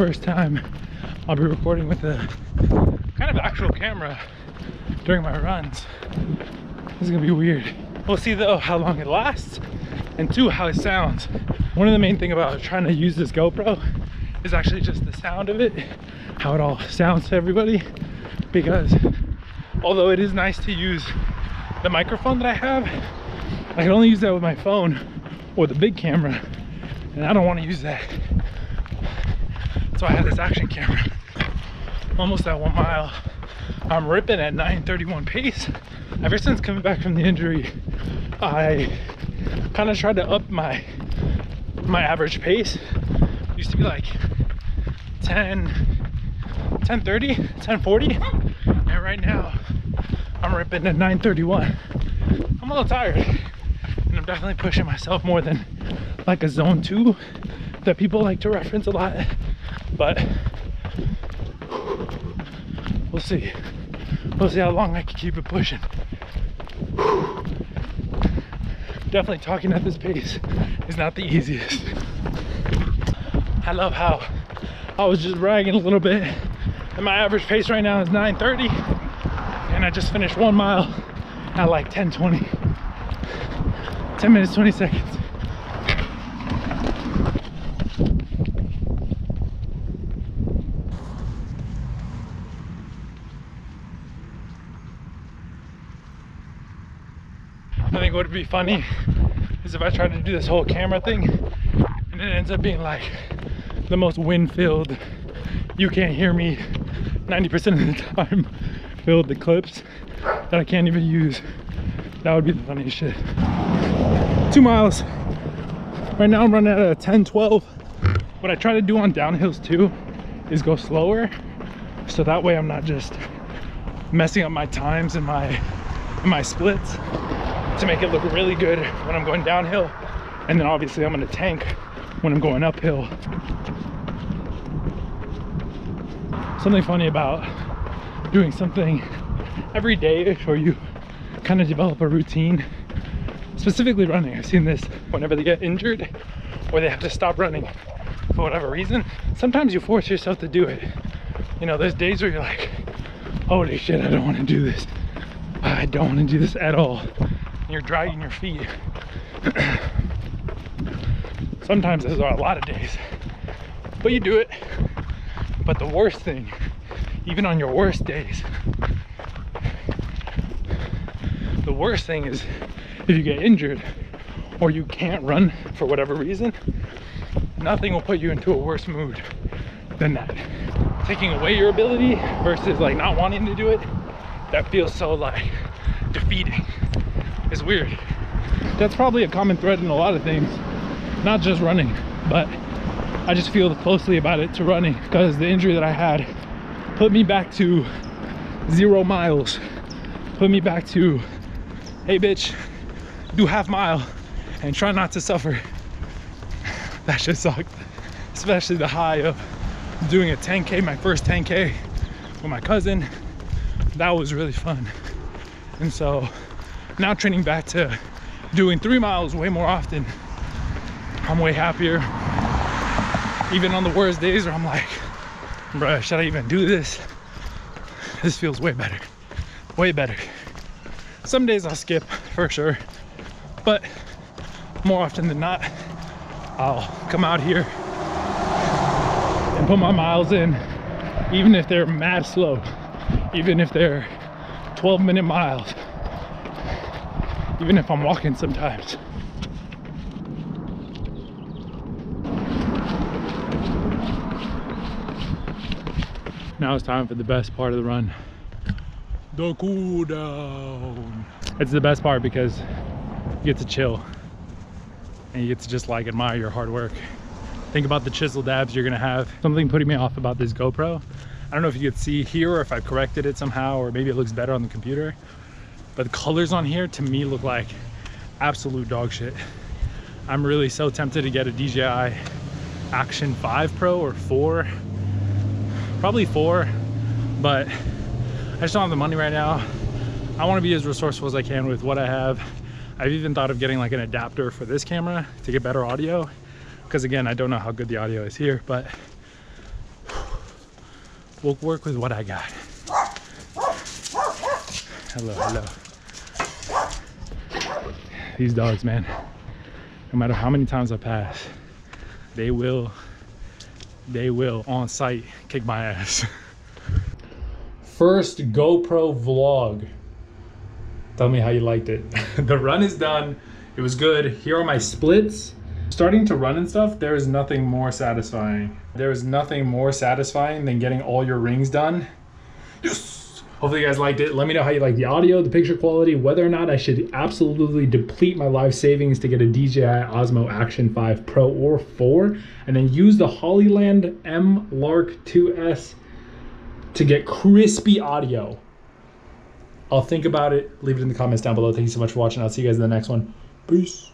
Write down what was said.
first time I'll be recording with a kind of actual camera during my runs. This is gonna be weird. We'll see though how long it lasts, and two, how it sounds. One of the main thing about trying to use this GoPro is actually just the sound of it, how it all sounds to everybody, because although it is nice to use the microphone that I have, I can only use that with my phone or the big camera, and I don't want to use that. So I have this action camera. Almost at 1 mile. I'm ripping at 9:31 pace. Ever since coming back from the injury, I kind of tried to up my average pace. It used to be like 10:30, 10:40, and right now I'm ripping at 9:31. I'm a little tired, and I'm definitely pushing myself more than like a zone 2 that people like to reference a lot, but we'll see. We'll see how long I can keep it pushing. Definitely talking at this pace is not the easiest. I love how I was just bragging a little bit, and my average pace right now is 9:30, and I just finished 1 mile at like 10:20. 10 minutes, 20 seconds. I think what would be funny is if I tried to do this whole camera thing and it ends up being like the most wind-filled, you can't hear me 90% of the time filled the clips that I can't even use. That would be the funniest shit. 2 miles. Right now I'm running at a 10:12. What I try to do on downhills too is go slower, so that way I'm not just messing up my times and my splits to make it look really good when I'm going downhill, and then obviously I'm gonna tank when I'm going uphill. Something funny about doing something every day where you kind of develop a routine, specifically running. I've seen this whenever they get injured or they have to stop running for whatever reason. Sometimes you force yourself to do it. You know, there's days where you're like, holy shit, I don't want to do this. I don't want to do this at all. And you're dragging your feet. Sometimes those are a lot of days, but you do it. But the worst thing, even on your worst days, the worst thing is if you get injured or you can't run for whatever reason. Nothing will put you into a worse mood than that. Taking away your ability versus like not wanting to do it, that feels so like defeating. It's weird. That's probably a common thread in a lot of things, not just running, but I just feel closely about it to running because the injury that I had put me back to 0 miles, put me back to, hey bitch, do half mile and try not to suffer. That shit sucked, especially the high of doing a 10K, my first 10K with my cousin. That was really fun. And so now training back to doing 3 miles way more often, I'm way happier. Even on the worst days where I'm like, bruh, should I even do this? This feels way better, way better. Some days I'll skip for sure, but more often than not, I'll come out here and put my miles in, even if they're mad slow, even if they're 12-minute miles, even if I'm walking sometimes. Now it's time for the best part of the run, the cool down. It's the best part because you get to chill and you get to just like admire your hard work. Think about the chisel dabs you're gonna have. Something putting me off about this GoPro, I don't know if you could see here or if I've corrected it somehow, or maybe it looks better on the computer, but the colors on here to me look like absolute dog shit. I'm really so tempted to get a DJI Action 5 Pro or 4, probably 4, but I just don't have the money right now. I want to be as resourceful as I can with what I have. I've even thought of getting like an adapter for this camera to get better audio, because again, I don't know how good the audio is here, but we'll work with what I got. Hello, hello. These dogs, man, no matter how many times I pass, they will on sight kick my ass. First GoPro vlog. Tell me how you liked it. The run is done. It was good. Here are my splits. Starting to run and stuff, there is nothing more satisfying. There is nothing more satisfying than getting all your rings done. Yes! Hopefully you guys liked it. Let me know how you like the audio, the picture quality, whether or not I should absolutely deplete my life savings to get a DJI Osmo Action 5 Pro or 4, and then use the Hollyland M Lark 2S to get crispy audio. I'll think about it. Leave it in the comments down below. Thank you so much for watching. I'll see you guys in the next one. Peace.